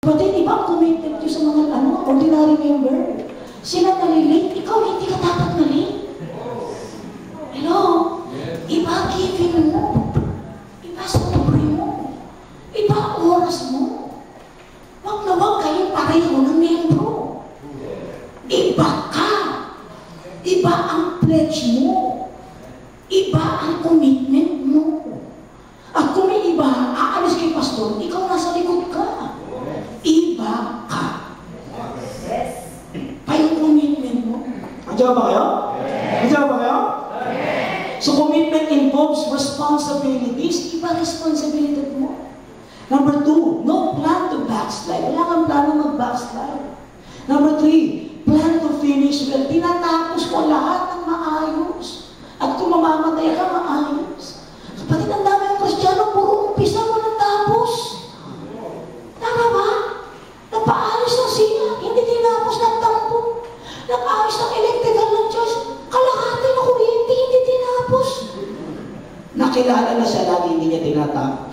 Kapatid, iba ang commitment nyo sa mga ordinary member. Sila nalilate, ikaw hindi ka dapat nalilate. Hello? Iba giving mo. Iba sobre mo. Iba oras mo. Huwag na huwag kayong pareho ng membro. Iba ka. Iba ang pledge mo. Iba ang commitment mo. At kung may iba, aalis kay pastor, ikaw nasa likod ka. Iba ka. Pa yung commitment mo. Andiyan ba kayo? Andiyan ba kayo? So commitment involves responsibilities. Iba responsibility mo. Number 2, no plan to backslide. Wala kang plano mag-backslide. Number 3, plan to finish well. Tinatapos mo lahat ng maayos. At kung mamamatay ka, maayos. Kapatid, ang dami ng Kristiyano, puro umpisa mo natapos. Tama ba? Nagpa-ayos ng siya, hindi tinapos ng tampo. Nag-ayos ng electrical ng Diyos, kalahati na kuryente, hindi tinapos. Nakilala na siya lagi, hindi niya tinatapos.